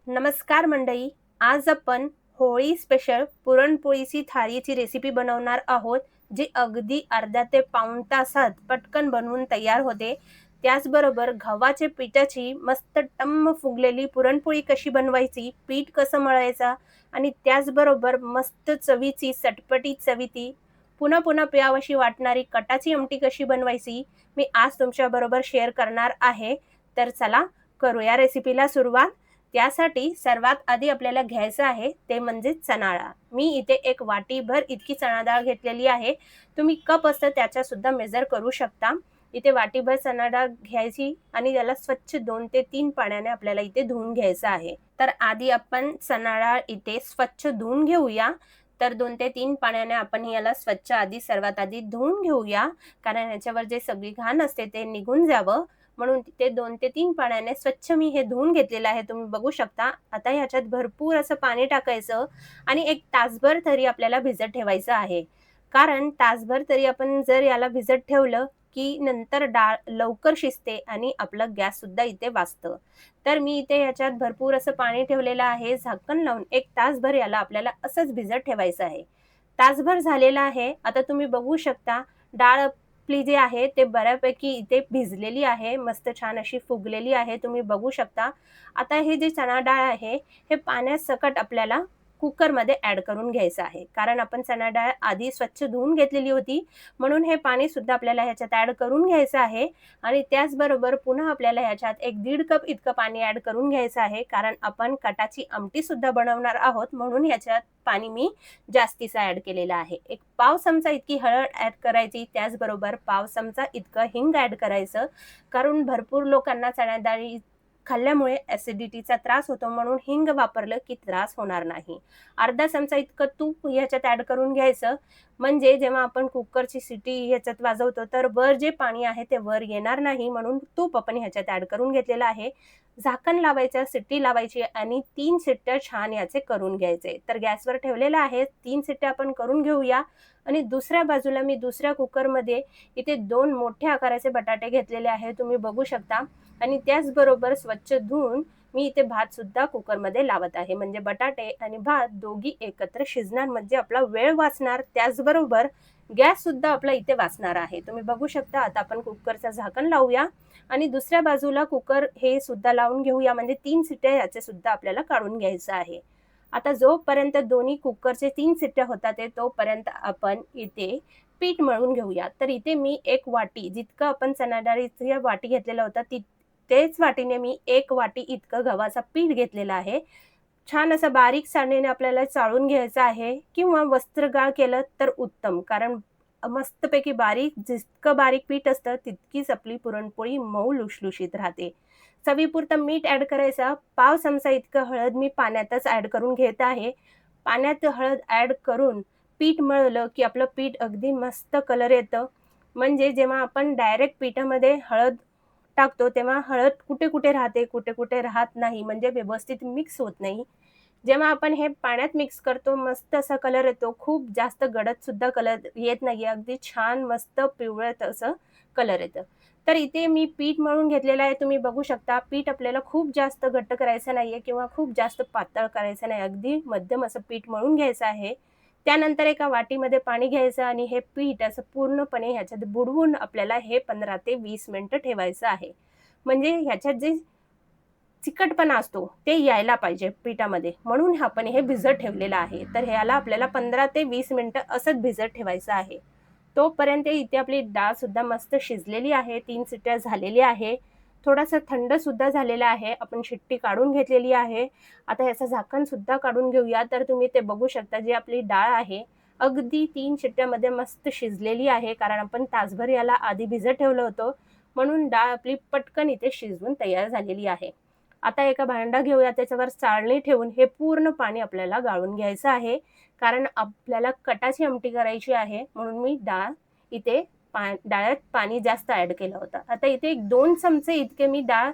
नमस्कार मंडळी. आज आपण होळी स्पेशल पुरणपोळीची थाळीची रेसिपी बनवणार आहोत, जी अगदी अर्ध्या ते पाऊण तासात पटकन बनवून तयार होते. त्याचबरोबर गव्हाच्या पिठाची मस्त टम्म फुगलेली पुरणपोळी कशी बनवायची, पीठ कसं मळायचा आणि त्याचबरोबर मस्त चवीची चटपटीत चवीती पुन्हा पुन्हा प्यावशी वाटणारी कटाची आमटी कशी बनवायची, मी आज तुमच्याबरोबर शेअर करणार आहे. तर चला करूया रेसिपीला सुरुवात. त्यासाठी सर्वात आधी आपल्याला घ्यायचं आहे ते म्हणजे चणा डाळ. मी इथे एक वाटीभर इतकी चणा डाळ घेतलेली आहे. तुम्ही कप असतं त्याच्या सुद्धा मेजर करू शकता. इथे वाटीभर चणा डाळ घ्यायची आणि त्याला स्वच्छ 2 ते 3 पाण्याने आपल्याला इथे धुवून घ्यायचं आहे. तर आधी आपण चणा डाळ इथे स्वच्छ धुवून घेऊया. तर 2 ते 3 पाण्याने आपण याला स्वच्छ सर्वात आधी धुवून घेऊया, कारण याच्यावर जे सगळी घाण असते ते निघून जावं. म्हणून ते 2 ते 3 पाण्याने स्वच्छ मी हे धुवून घेतलेलं आहे, तुम्ही बघू शकता. आता ह्याच्यात भरपूर असं पाणी टाकायचं आणि 1 तासभर तरी आपल्याला भिजत ठेवायचं आहे. कारण तासभर तरी आपण जर याला भिजत ठेवलं, की नंतर डाळ लवकर शिजते आणि आपलं गॅस सुद्धा इथे वाचतं. तर मी इथे ह्याच्यात भरपूर असं पाणी ठेवलेलं आहे. झाकण लावून 1 तासभर याला आपल्याला असंच भिजत ठेवायचं आहे. तासभर झालेला आहे. आता तुम्ही बघू शकता डाळ आपली जी आहे ते बऱ्यापैकी इथे भिजलेली आहे. मस्त छान अशी फुगलेली आहे. तुम्ही बघू शकता. आता हे जे चणा डाळ आहे, हे पाण्यासकट आपल्याला कुकरमध्ये ॲड करून घ्यायचं आहे. कारण आपण चणा डाळ आधी स्वच्छ धुवून घेतलेली होती. म्हणून हे पाणी सुद्धा आपल्याला ह्याच्यात ॲड करून घ्यायचं आहे आणि त्याचबरोबर पुन्हा आपल्याला ह्याच्यात 1-1.5 कप इतकं पाणी ॲड करून घ्यायचं आहे. कारण आपण कटाची आमटी सुद्धा बनवणार आहोत, म्हणून ह्याच्यात पाणी मी जास्तीचा ॲड केलेला आहे. 1 पाव चमचा इतकी हळद ॲड करायची, त्याचबरोबर पाव चमचा इतकं हिंग ॲड करायचं. कारण भरपूर लोकांना चणा डाळी खाल्ल्यामुळे ॲसिडिटीचा त्रास होतो, म्हणून हिंग वापरलं की त्रास होणार नाही. अर्धा चमचा इतकं तूप ह्याच्यात ॲड करून घ्यायचं. म्हणजे जेव्हा आपण कुकरची शिटी ह्याच्यात वाजवतो, तर वर जे पाणी आहे ते वर येणार नाही, म्हणून तूप आपण ह्याच्यात ॲड करून घेतलेलं आहे. झाकण लावायचं, शिट्टी लावायची आणि 3 शिट्ट्या छान याचे करून घ्यायचे. तर गॅसवर ठेवलेलं आहे. 3 शिट्ट्या आपण करून घेऊया आणि दुसऱ्या बाजूला मी दुसऱ्या कुकरमध्ये इथे 2 मोठ्या आकाराचे बटाटे घेतलेले आहे, तुम्ही बघू शकता. आणि त्याचबरोबर स्वच्छ धुवून मी इथे भात सुद्धा कुकरमध्ये लावत आहे. म्हणजे बटाटे आणि भात दोघी एकत्र शिजणार, म्हणजे आपला वेळ वाचणार, त्याचबरोबर गॅस सुद्धा आपला इथे वाचणार आहे. तुम्ही बघू शकता. आता आपण कुकरचं झाकण लावूया आणि दुसऱ्या बाजूला कुकर हे सुद्धा लावून घेऊया. म्हणजे 3 शिट्ट्या याचे सुद्धा आपल्याला काढून घ्यायचं आहे. आता जोपर्यंत दोन्ही कुकरचे 3 शिट्ट्या होतात आहे, तोपर्यंत आपण इथे पीठ मळून घेऊया. तर इथे मी 1 वाटी जितकं आपण चणा डाळीची वाटी घेतलेला होता, तेच वाटीने मी 1 वाटी इतकं गव्हाचं पीठ घेतलेलं आहे. छान असं बारीक चाळणीने आपल्याला चाळून घ्यायचं आहे किंवा वस्त्रगाळ केलं तर उत्तम. कारण मस्तपैकी बारीक, जितकं बारीक पीठ असतं तितकीच आपली पुरणपोळी मऊ लुसलुशीत राहते. चवीपुरतं मीठ ॲड करायचं. पाव चमचा इतकं हळद मी पाण्यातच ॲड करून घेत आहे. पाण्यात हळद ॲड करून पीठ मळलं की आपलं पीठ अगदी मस्त कलर येतं. म्हणजे जेव्हा आपण डायरेक्ट पिठामध्ये हळद टाकतो तेव्हा हळद कुठे-कुठे राहते, कुठे-कुठे राहत नाही, म्हणजे व्यवस्थित मिक्स होत नाही. जेव्हा आपण हे पाण्यात मिक्स करतो, मस्त असा कलर येतो. खूप जास्त गडद सुद्धा कलर येत नाहीये. अगदी छान मस्त पिवळट असं कलर येतं. तर इथे मी पीठ मळून घेतलेलं आहे. तुम्ही बघू शकता. पीठ आपल्याला खूप जास्त घट्ट करायचं नाहीये किंवा खूप जास्त पातळ करायचं नाही. अगदी मध्यम असं पीठ मळून घ्यायचं आहे. त्यानंतर एका वाटीमध्ये पाणी घ्यायचं आणि हे पीठ असं पूर्णपणे ह्याच्यात बुडवून आपल्याला हे 15 ते 20 मिनिटं ठेवायचं आहे. म्हणजे ह्याच्यात जे चिकटपणा असतो ते यायला पाहिजे पिठामध्ये, म्हणून आपण हे भिजत ठेवलेलं आहे. तर ह्याला आपल्याला 15 ते 20 मिनिटं असंच भिजत ठेवायचं आहे. तोपर्यंत इथे आपली डाळ सुद्धा मस्त शिजलेली आहे. 3 शिट्ट्या झालेल्या आहे. थोडासा थंड सुद्धा झालेला आहे. आपण शिट्टी काढून घेतलेली आहे. आता याचं झाकण सुद्धा काढून घेऊया. तर तुम्ही ते बघू शकता, जी आपली डाळ आहे अगदी 3 शिट्ट्यामध्ये मस्त शिजलेली आहे. कारण आपण तासभर याला आधी भिजत ठेवलं होतं, म्हणून डाळ आपली पटकन इथे शिजवून तयार झालेली आहे. आता एका भांडा घेऊया, त्याच्यावर चाळणी ठेवून हे पूर्ण पाणी आपल्याला गाळून घ्यायचं आहे. कारण आपल्याला कटाची आमटी करायची आहे, म्हणून मी डाळ इथे डाळ्यात पाणी जास्त ॲड केलं होतं. आता इथे 2 चमचे इतके मी डाळ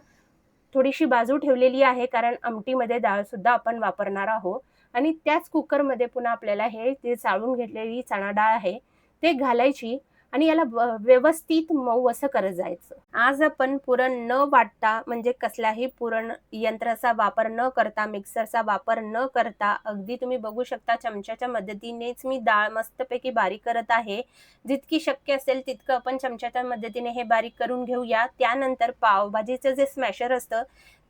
थोडीशी बाजू ठेवलेली आहे, कारण आमटीमध्ये डाळ सुद्धा आपण वापरणार आहोत. आणि त्याच कुकरमध्ये पुन्हा आपल्याला हे जे चाळून घेतलेली चणा डाळ आहे ते घालायची आणि याला व्यवस्थित मऊ असं करत जायचं. आज आपण पुरण न वाटता म्हणजे कसल्याही पुरण यंत्राचा वापर न करता, मिक्सरचा वापर न करता अगदी तुम्ही बघू शकता चमच्याच्या मदतीनेच मी डाळ मस्तपैकी बारीक करत आहे. जितकी शक्य असेल तितकं आपण चमच्याच्या मदतीने हे बारीक करून घेऊया. त्यानंतर पावभाजीचं जे स्मॅशर असतं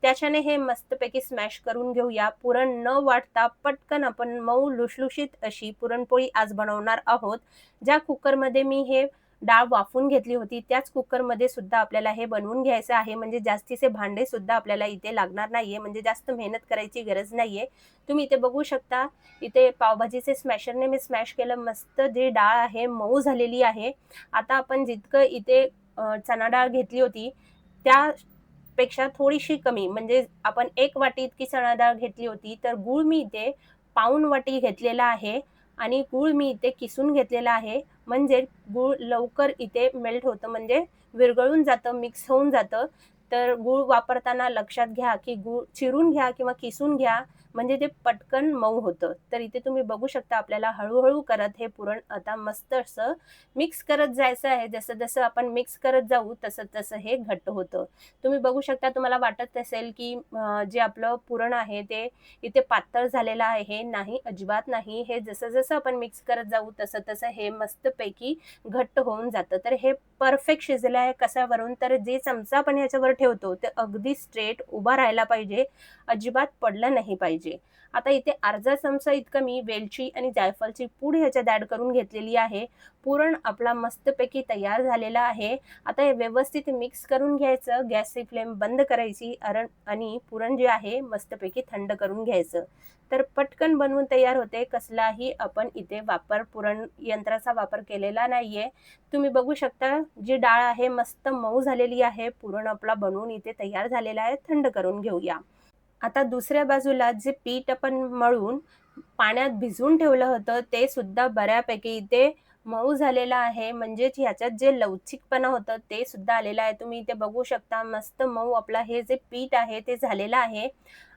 त्याच्याने हे मस्तपैकी स्मॅश करून घेऊया. पुरण न वाटता पटकन आपण मऊ लुसलुशीत अशी पुरणपोळी आज बनवणार आहोत. ज्या कुकरमध्ये मी हे डाळ वाफवून घेतली होती त्याच कुकरमध्ये सुद्धा आपल्याला हे बनवून घ्यायचं आहे. म्हणजे जास्तीचे भांडे सुद्धा आपल्याला इथे लागणार नाहीये, म्हणजे जास्त मेहनत करायची गरज नाहीये. तुम्ही इथे बघू शकता, इथे पावभाजीचे स्मॅशरने मी स्मॅश केलं. मस्त जी डाळ आहे मऊ झालेली आहे. आता आपण जितकं इथे चणा डाळ घेतली होती त्यापेक्षा थोडीशी कमी, म्हणजे आपण 1 वाटी इतकी चणा डाळ घेतली होती, तर गूळ मी इथे पाऊण वाटी घेतलेला आहे आणि गूळ मी इथे किसून घेतलेला आहे. म्हणजे गूळ लवकर इथे मेल्ट होतं, म्हणजे विरघळून जातं, मिक्स होऊन जातं. तर गूळ वापरताना लक्षात घ्या, की गूळ चिरून घ्या किंवा किसून घ्या, म्हणजे ते पटकन मऊ होतं. तर इथे तुम्ही बघू शकता आपल्याला हळू करत हे पुरण आता मस्त असं मिक्स करत जायचं आहे. जसं-जसं आपण मिक्स करत जाऊ तसं-तसं हे घट्ट होतं. तुम्ही बघू शकता, तुम्हाला वाटत असेल, की जे आपलं पुरण आहे ते इथे पातळ झालेलं आहे. नाही, अजिबात नाही. हे जसं-जसं आपण मिक्स करत जाऊ तसं-तसं हे मस्तपैकी घट्ट होऊन जातं. तर हे परफेक्ट शिजलं आहे कशावरून, तर जे चमचा आपण ह्याच्यावर ठेवतो ते अगदी स्ट्रेट उभा राहायला पाहिजे, अजिबात पडलं नाही पाहिजे. आता इथे अर्धा चमचा इतकं मी वेलची आणि जायफळची पूड ह्याच्यात ॲड करून घेतलेली आहे. पुरण आपला मस्तपैकी तयार झालेला आहे. आता हे व्यवस्थित मिक्स करून घ्यायचं. गॅसची फ्लेम बंद करायची आणि पुरण जे आहे मस्तपैकी थंड करून घ्यायचं. तर पटकन बनवून तयार होते. कसलाही आपण इथे पुरण यंत्राचा वापर केलेला नाहीये. तुम्ही बघू शकता, जी डाळ आहे मस्त मऊ झालेली आहे. पुरण आपला बनवून इथे तयार झालेला आहे. थंड करून घेऊया. आता दुसऱ्या बाजूला जे पीठ आपण मळून पाण्यात भिजवून ठेवलं होतं ते सुद्धा बऱ्यापैकी इथे मऊ झालेलं आहे. म्हणजेच ह्याच्यात जे लवचिकपणा होतं ते सुद्धा आलेलं आहे. तुम्ही इथे बघू शकता मस्त मऊ आपला हे जे पीठ आहे ते झालेलं आहे.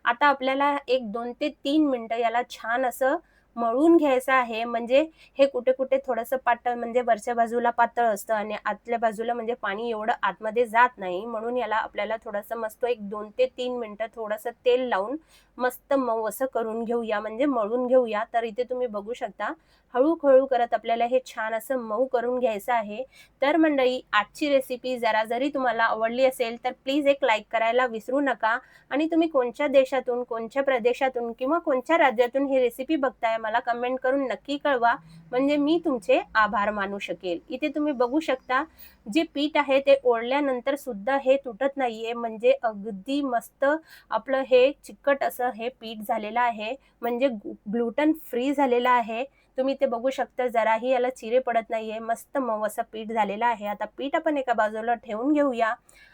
आता आपल्याला एक 2 ते 3 मिनिटं याला छान असं मळून घ्यायचं आहे. म्हणजे हे कुठे-कुठे थोडंसं पातळ, म्हणजे वरच्या बाजूला पातळ असतं आणि आतल्या बाजूला म्हणजे पाणी एवढं आतमध्ये जात नाही. म्हणून याला आपल्याला थोडंसं मस्त एक 2 ते 3 मिनिटं थोडंसं तेल लावून मस्त मऊ असं करून घेऊया, म्हणजे मळून घेऊया. तर इथे तुम्ही बघू शकता हळू करत आपल्याला हे छान असं मऊ करून घ्यायचं आहे. तर मंडळी, आजची रेसिपी जरी तुम्हाला आवडली असेल तर प्लीज एक लाईक करायला विसरू नका. आणि तुम्ही कोणत्या देशातून, कोणत्या प्रदेशातून किंवा कोणत्या राज्यातून ही रेसिपी बघताय मला कमेंट करून नक्की कळवा, म्हणजे मी तुमचे आभार मानू शकेल. इथे तुम्ही बघू शकता जे पीठ आहे ते ओढल्यानंतर सुद्धा हे तुटत नाहीये, म्हणजे अगदी मस्त आपलं हे चिकट असं हे पीठ झालेलं आहे, म्हणजे ग्लुटन फ्री झालेलं आहे. तुम्ही इथे बघू शकता जराही याला चिरे पडत नाहीये. मस्त मऊ असं पीठ झालेलं आहे. आता पीठ आपण एका बाजूला ठेवून घेऊया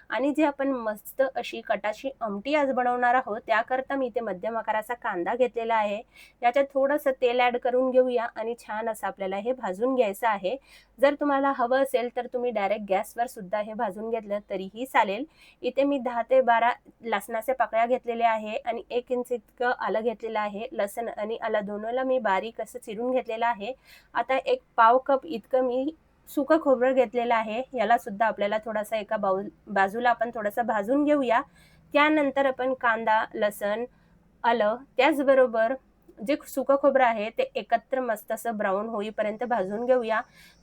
आणि जे आपण मस्त अशी कटाची आमटी आज बनवणार आहोत त्याकरता मी इथे मध्यम आकाराचा कांदा घेतलेला आहे. याच्यात थोडंसं तेल ॲड करून घेऊया आणि छान असं आपल्याला हे भाजून घ्यायचं आहे. जर तुम्हाला हवं असेल तर तुम्ही डायरेक्ट गॅसवर सुद्धा हे भाजून घेतलं तरीही चालेल. इथे मी 10 ते 12 लसणाच्या पाकळ्या घेतलेल्या आहे आणि 1 इंच इतकं आलं घेतलेलं आहे. लसण आणि आलं दोन्हीला मी बारीक असं चिरून घेतलेलं आहे. आता एक पाव कप इतकं मी सुकं खोबरं घेतलेलं आहे. याला सुद्धा आपल्याला थोडासा एका बाजूला आपण थोडंसं भाजून घेऊया. त्यानंतर आपण कांदा, लसण, आलं त्याचबरोबर जे सुकं खोबरं आहे ते एकत्र मस्त असं ब्राऊन होईपर्यंत भाजून घेऊया.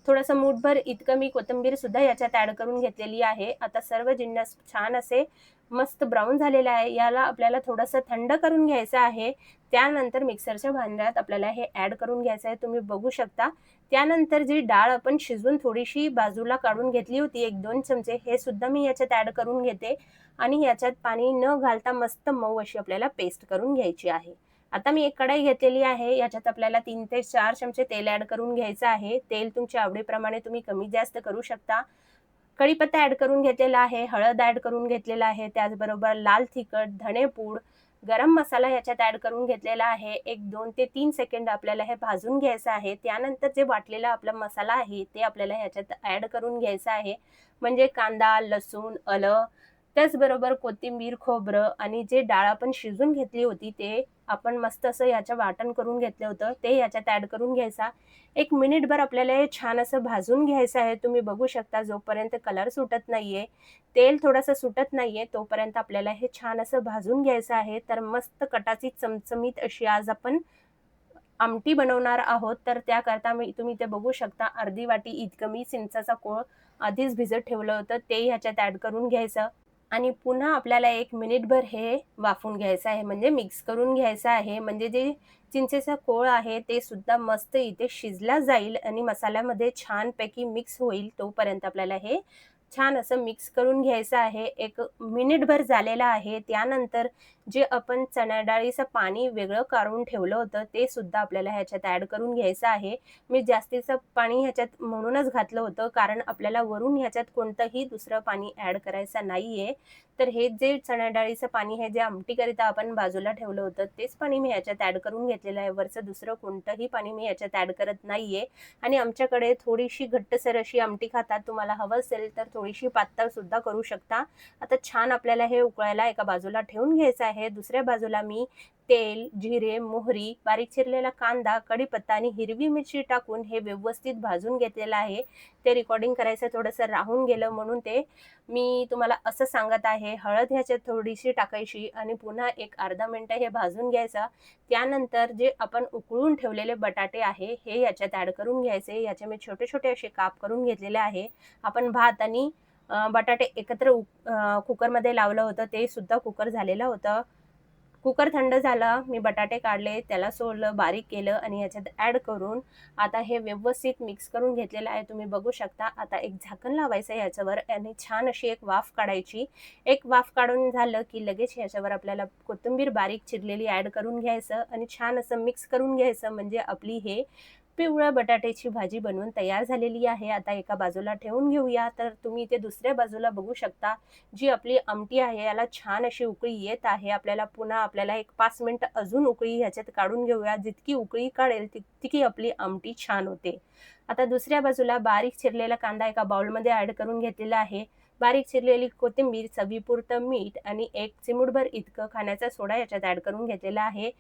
थोडंसं मूठभर इतकं मी कोथिंबीर सुद्धा याच्यात ॲड करून घेतलेली आहे. आता सर्व जिन्नस छान असे मस्त ब्राऊन झालेले आहे. याला आपल्याला थोडंसं थंड करून घ्यायचं आहे. त्यानंतर मिक्सरच्या भांड्यात आपल्याला हे ॲड करून घ्यायचं आहे. तुम्ही बघू शकता. त्यानंतर जी डाळ आपण शिजवून थोडीशी बाजूला काढून घेतली होती 1-2 चमचे, हे सुद्धा मी याच्यात ॲड करून घेते आणि याच्यात पाणी न घालता मस्त मऊ अशी आपल्याला पेस्ट करून घ्यायची आहे. आता मी एक कढाई घेतलेली आहे. याच्यात आपल्याला 3 ते 4 चमचे तेल ॲड करून घ्यायचं आहे. तेल तुमच्या आवडीप्रमाणे तुम्ही कमी जास्त करू शकता. कढीपत्ता ॲड करून घेतलेला आहे, हळद ॲड करून घेतलेला आहे, त्याचबरोबर लाल तिखट, धणेपूड, गरम मसाला ह्याच्यात ॲड करून घेतलेला आहे. एक 2 ते 3 सेकंद आपल्याला हे भाजून घ्यायचं आहे. त्यानंतर जे वाटलेला आपला मसाला आहे ते आपल्याला ह्याच्यात ॲड करून घ्यायचं आहे. म्हणजे कांदा, लसूण, आलं त्याचबरोबर कोथिंबीर, खोबरं आणि जे डाळ आपण शिजून घेतली होती ते आपण मस्त असं याचं वाटण करून घेतलं होतं, ते याच्यात ॲड करून घ्यायचा. 1 मिनिटभर आपल्याला हे छान असं भाजून घ्यायचं आहे. तुम्ही बघू शकता जोपर्यंत कलर सुटत नाहीये, तेल थोडंसं सुटत नाहीये, तोपर्यंत आपल्याला हे छान असं भाजून घ्यायचं आहे. तर मस्त कटाची चमचमीत अशी आज आपण आमटी बनवणार आहोत. तर त्याकरता तुम्ही ते बघू शकता अर्धी वाटी इतकं मी चिंचाचा कोळ आधीच भिजत ठेवलं होतं, ते ह्याच्यात ॲड करून घ्यायचं. आणि पुन्हा आपल्याला 1 मिनिटभर हे वाफवून घ्यायचं आहे, म्हणजे मिक्स करून घ्यायचं आहे. म्हणजे जे चिंचेचा कोळ आहे ते सुद्धा मस्त इथे शिजला जाईल आणि मसाल्यामध्ये छानपैकी मिक्स होईल, तोपर्यंत आपल्याला हे छान असं मिक्स करून घ्यायचं आहे. 1 मिनिटभर झालेलं आहे. त्यानंतर जे आपण चणा डाळीचं पाणी वेगळं काढून ठेवलं होतं, ते सुद्धा आपल्याला ह्याच्यात ॲड करून घ्यायचं आहे. मी जास्तीचं पाणी ह्याच्यात म्हणूनच घातलं होतं, कारण आपल्याला वरून ह्याच्यात कोणतंही दुसरं पाणी ॲड करायचं नाहीये. तर हे जे चणा डाळीचं पाणी हे जे आमटीकरिता आपण बाजूला ठेवलं होतं, तेच पाणी मी ह्याच्यात ॲड करून घेतलेलं आहे. वरचं दुसरं कोणतंही पाणी मी ह्याच्यात ॲड करत नाहीये. आणि आमच्याकडे थोडीशी घट्टसर अशी आमटी खातात. तुम्हाला हवं असेल तर थोडीशी पातळ सुद्धा करू शकता. आता छान आपल्याला हे उकळायला एका बाजूला ठेवून घ्यायचं आहे. दुसऱ्या बाजूला मी तेल, जिरे, मोहरी, बारीक चिरलेला कांदा, कढीपत्ता आणि हिरवी मिरची टाकून हे व्यवस्थित भाजून घेतलेलं आहे. ते रेकॉर्डिंग करायचं थोडंसं राहून गेलं म्हणून ते मी तुम्हाला असं सांगत आहे. हळद ह्याच्यात थोडीशी टाकायची आणि पुन्हा एक अर्धा मिनिटं हे भाजून घ्यायचं. त्यानंतर जे आपण उकळून ठेवलेले बटाटे आहे हे याच्यात ॲड करून घ्यायचे. याचे मी छोटे-छोटे असे काप करून घेतलेले आहे. आपण भात आणि बटाटे एकत्र कुकरमध्ये लावलं होतं, ते सुद्धा कुकर झालेलं होतं. कुकर थंड झाला, मी बटाटे काढले, त्याला सोललं, बारीक केलं आणि ह्याच्यात ॲड करून आता हे व्यवस्थित मिक्स करून घेतलेलं आहे. तुम्ही बघू शकता. आता एक झाकण लावायचं आहे ह्याच्यावर आणि छान अशी एक वाफ काढायची. एक वाफ काढून झालं, की लगेच ह्याच्यावर आपल्याला कोथिंबीर बारीक चिरलेली ॲड करून घ्यायचं आणि छान असं मिक्स करून घ्यायचं. म्हणजे आपली हे पिवळ्या बटाट्याची भाजी बनवून तयार झालेली आहे. आता एका बाजूला ठेवून घेऊया. तर तुम्ही इथे दुसऱ्या बाजूला बघू शकता, जी आपली आमटी आहे याला छान अशी उकळी येत आहे. आपल्याला एक 5 मिनिटं अजून उकळी ह्याच्यात काढून घेऊया. जितकी उकळी काढेल तितकी आपली आमटी छान होते. आता दुसऱ्या बाजूला बारीक चिरलेला कांदा एका बाउलमध्ये ॲड करून घेतलेला आहे. बारीक चिरलेली कोथिंबीर, चवीपुरतं मीठ आणि 1 चिमूटभर इतकं खाण्याचा सोडा याच्यात ॲड करून घेतलेला आहे.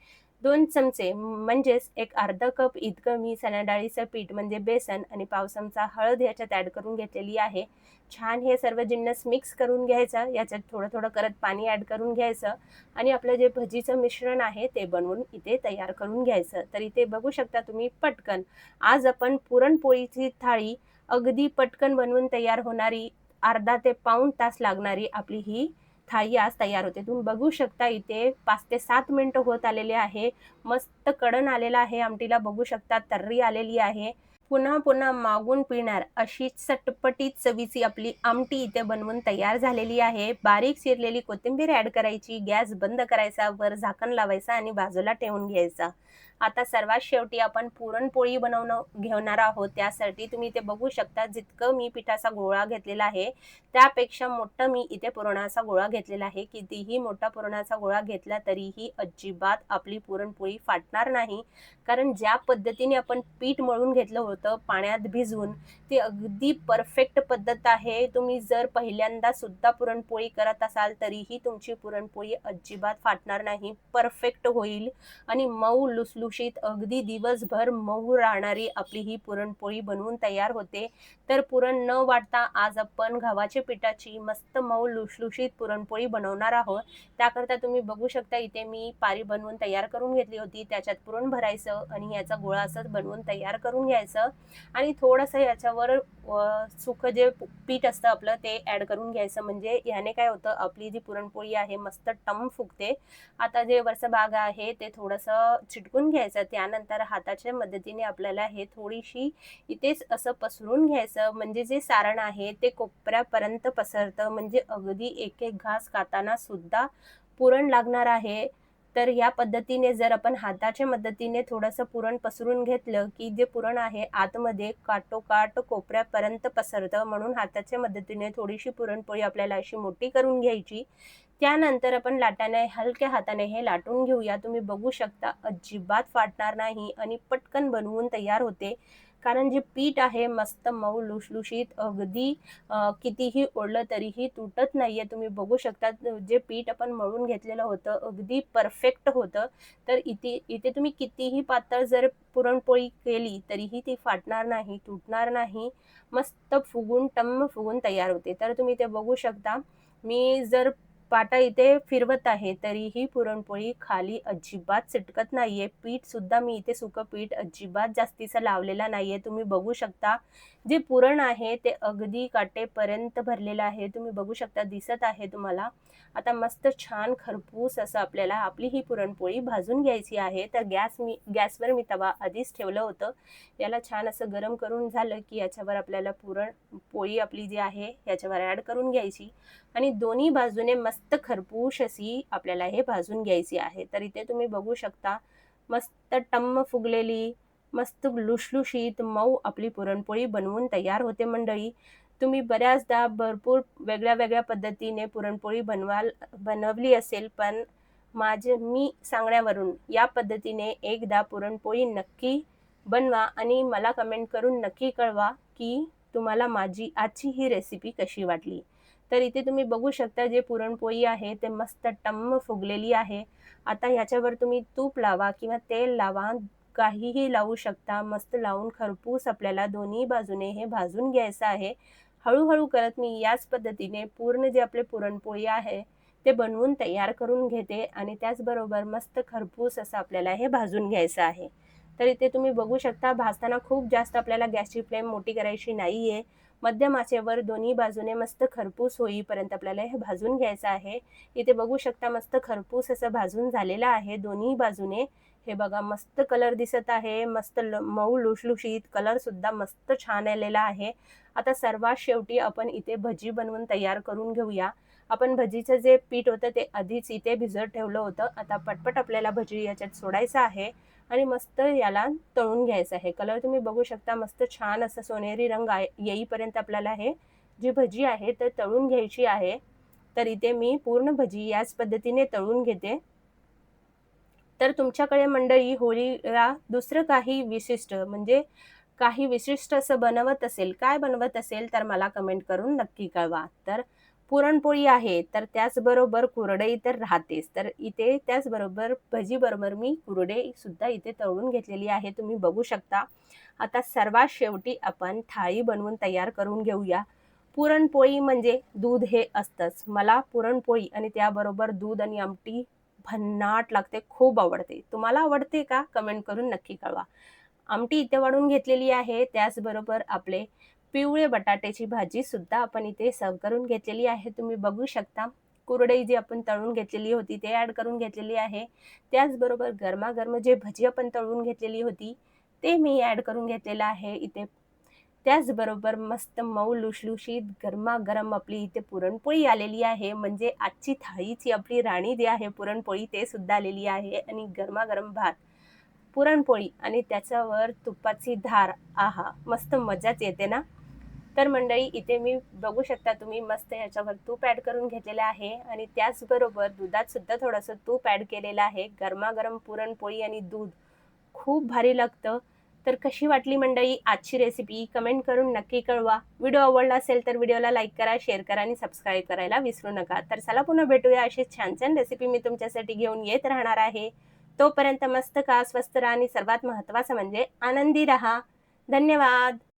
2 चमचे म्हणजेच एक अर्धा कप इतकं मी चणा डाळीचं पीठ म्हणजे बेसन आणि पाव चमचा हळद ह्याच्यात ॲड करून घेतलेली आहे. छान हे सर्व जिन्नस मिक्स करून घ्यायचं. याच्यात थोडं-थोडं करत पाणी ॲड करून घ्यायचं आणि आपलं जे भजीचं मिश्रण आहे ते बनवून इथे तयार करून घ्यायचं. तर इथे बघू शकता तुम्ही पटकन आज आपण पुरणपोळीची थाळी अगदी पटकन बनवून तयार होणारी, अर्धा ते पाऊण तास लागणारी आपली ही थाळी आज तयार होते. तुम्ही बघू शकता इथे 5 ते 7 मिनिटं होत आलेले आहे. मस्त कढण आलेला आहे आमटीला, बघू शकता तर्री आलेली आहे. पुन्हा-पुन्हा मागून पिणार अशी चटपटीत चवीची आपली आमटी इथे बनवून तयार झालेली आहे. बारीक चिरलेली कोथिंबीर ॲड करायची, गॅस बंद करायचा, वर झाकण लावायचं आणि बाजूला ठेवून घ्यायचा. आता सर्वात शेवटी आपण पुरणपोळी घेणार आहोत. त्यासाठी तुम्ही इथे बघू शकता जितकं मी पिठाचा गोळा घेतलेला आहे, त्यापेक्षा मोठं मी इथे पुरणाचा गोळा घेतलेला आहे. कितीही मोठा पुरणाचा गोळा घेतला तरीही अजिबात आपली पुरणपोळी फाटणार नाही. कारण ज्या पद्धतीने आपण पीठ मळून घेतलं होतं पाण्यात भिजवून, ती अगदी परफेक्ट पद्धत आहे. तुम्ही जर पहिल्यांदा सुद्धा पुरणपोळी करत असाल तरीही तुमची पुरणपोळी अजिबात फाटणार नाही. परफेक्ट होईल आणि मऊ लुसलुशीत अगदी दिवसभर मऊ राहणारी आपली ही पुरणपोळी बनवून तयार होते. तर पुरण न वाटता आज आपण गव्हाच्या पिठाची मस्त मऊ लुसलुशीत पुरणपोळी बनवणार आहोत. त्याकरता तुम्ही बघू शकता इथे मी पारी बनवून तयार करून घेतली होती. त्याच्यात पुरण भरायचं आणि याचा गोळा असंच बनवून तयार करून घ्यायचं आणि थोडंसं याच्यावर सुकं जे पीठ असतं आपलं ते ॲड करून घ्यायचं. म्हणजे याने काय होतं, आपली जी पुरणपोळी आहे मस्त टम फुगते. आता जे वरचा भाग आहे ते थोडंसं चिटकून घ्यायचं. त्यानंतर हाताच्या मदतीने आपल्याला हे थोडीशी इथेच असं पसरून घ्यायचं. म्हणजे जे सारण आहे ते कोपऱ्यापर्यंत पसरतं. म्हणजे अगदी एक-एक घास खाताना सुद्धा पुरण लागणार आहे. तर या पद्धतीने जर आपण हाताच्या मदतीने थोडंसं पुरण पसरून घेतलं, की जे पुरण आहे आतमध्ये काठोकाठ कोपऱ्यापर्यंत पसरतं. म्हणून हाताच्या मदतीने थोडीशी पुरणपोळी आपल्याला अशी मोठी करून घ्यायची. त्यानंतर आपण लाटाने हलक्या हाताने हे लाटून घेऊया. तुम्ही बघू शकता अजिबात फाटणार नाही आणि पटकन बनवून तयार होते. कारण जे पीठ आहे मस्त मऊ लुसलुशीत अगदी कितीही ओढलं तरीही तुटत नाहीये. तुम्ही बघू शकता जे पीठ आपण मळून घेतलेलं होतं अगदी परफेक्ट होतं. तर इथे इथे तुम्ही कितीही पातळ जर पुरणपोळी केली तरीही ती फाटणार नाही, तुटणार नाही. मस्त फुगून टम्म फुगून तयार होते. तर तुम्ही ते बघू शकता. मी जर पाटा इथे फिरवत आहे तरीही पुरणपोळी खाली अजिबात चिटकत नाहीये. पीठ सुद्धा मी इथे सुकं पीठ अजिबात जास्तीचं लावलेला नाहीये. तुम्ही बघू शकता जे पुरण आहे ते अगदी काटेपर्यंत भरलेलं आहे. तुम्ही बघू शकता दिसत आहे तुम्हाला. आता मस्त छान खरपूस असं आपल्याला आपली ही पुरणपोळी भाजून घ्यायची आहे. तर गॅसवर मी तवा आधीच ठेवलं होतं. याला छान असं गरम करून झालं की याच्यावर आपल्याला पोळी आपली जी आहे याच्यावर ॲड करून घ्यायची आणि दोन्ही बाजूने मस्त खरपूस अशी आपल्याला हे भाजून घ्यायची आहे. तर इथे तुम्ही बघू शकता मस्त टम्म फुगलेली, मस्त लुसलुशीत मऊ आपली पुरणपोळी बनवून तयार होते मंडळी. तुम्ही बऱ्याचदा भरपूर वेगळ्या-वेगळ्या पद्धतीने पुरणपोळी बनवली असेल, पण मी सांगण्यावरून या पद्धतीने एकदा पुरणपोळी नक्की बनवा आणि मला कमेंट करून नक्की कळवा की तुम्हाला माझी आजची ही रेसिपी कशी वाटली. तर इथे तुम्ही बघू शकता जे पुरणपोळी आहे ते मस्त टम्म फुगलेली आहे. आता ह्याच्यावर तुम्ही तूप लावा किंवा तेल लावा, काहीही लावू शकता. मस्त लावून खरपूस आपल्याला दोन्ही बाजूने हे भाजून घ्यायचं आहे. हळू करत मी याच पद्धतीने पूर्ण जे आपले पुरणपोळी आहे ते बनवून तयार करून घेते आणि त्याचबरोबर मस्त खरपूस असं आपल्याला हे भाजून घ्यायचं आहे. तर इथे तुम्ही बघू शकता भाजताना खूप जास्त आपल्याला गॅसची फ्लेम मोठी करायची नाहीये. मध्यम आचेवर दोन्ही बाजूने मस्त खरपूस होईपर्यंत आपल्याला हे भाजून घ्यायचं आहे. इथे बघू शकता मस्त खरपूस असं भाजून झालेलं आहे दोन्ही बाजूने. हे बघा मस्त कलर दिसत आहे. मस्त मऊ लुसलुशीत कलर सुद्धा मस्त छान आलेला आहे. आता सर्वात शेवटी आपण इथे भजी बनवून तयार करून घेऊया. आपण भजीचं जे पीठ होतं ते आधीच इथे भिजत ठेवलं होतं. आता पटपट आपल्याला भजी याच्यात सोडायचं आहे आणि मस्त याला तळून घ्यायचं आहे. कलर तुम्ही बघू शकता मस्त छान असं सोनेरी रंग येईपर्यंत आपल्याला हे जी भजी आहे तर तळून घ्यायची आहे. तर इथे मी पूर्ण भजी याच पद्धतीने तळून घेते. तर तुमच्याकडे मंडळी होळीला दुसरं काही विशिष्ट म्हणजे काही विशिष्ट असं बनवत असेल, काय बनवत असेल तर मला कमेंट करून नक्की कळवा. तर पुरणपोळी आहे, तर त्याचबरोबर कुरडई तर राहतेच. तर इथे त्याचबरोबर भजीबरोबर मी कुरडई सुद्धा इथे तळून घेतलेली आहे. तुम्ही बघू शकता. आता सर्वात शेवटी आपण थाळी बनवून तयार करून घेऊया. पुरणपोळी म्हणजे दूध हे असतंच. मला पुरणपोळी आणि त्याबरोबर दूध आणि आमटी भन्नाट लागते, खूप आवडते. तुम्हाला आवडते का? कमेंट करून नक्की कळवा. आमटी इथे वाढून घेतलेली आहे. त्याचबरोबर आपले पिवळे बटाट्याची भाजी सुद्धा आपण इथे सर्व्ह करून घेतलेली आहे. तुम्ही बघू शकता. कुरडई जी आपण तळून घेतलेली होती ते ॲड करून घेतलेली आहे. त्याचबरोबर गरमागरम जे भजी आपण तळून घेतलेली होती ते मी ॲड करून घेतलेलं आहे इथे. त्याचबरोबर मस्त मऊ लुसलुशीत गरमागरम आपली इथे पुरणपोळी आलेली आहे. म्हणजे आजची थाळीची आपली राणी जी आहे पुरणपोळी ते सुद्धा आलेली आहे आणि गरमागरम भात, पुरणपोळी आणि त्याच्यावर तुपाची धार. आहा! मस्त मजाच येते ना? तर मंडळी इथे मी बघू शकता तुम्ही मस्त याच्यावर तूप ॲड करून घेतलेलं आहे आणि त्याचबरोबर दुधात सुद्धा थोडंसं तूप ॲड केलेलं आहे. गरमागरम पुरणपोळी आणि दूध खूप भारी लागतं. तर कशी वाटली मंडळी आजची रेसिपी? कमेंट करून नक्की कळवा. व्हिडिओ आवडला असेल तर व्हिडिओला लाईक करा, शेअर करा आणि सबस्क्राईब करायला विसरू नका. तर चला पुन्हा भेटूया अशीच छान रेसिपी मी तुमच्यासाठी घेऊन येत राहणार आहे. तोपर्यंत मस्त खा, स्वस्त राहा आणि सर्वात महत्त्वाचं म्हणजे आनंदी राहा. धन्यवाद.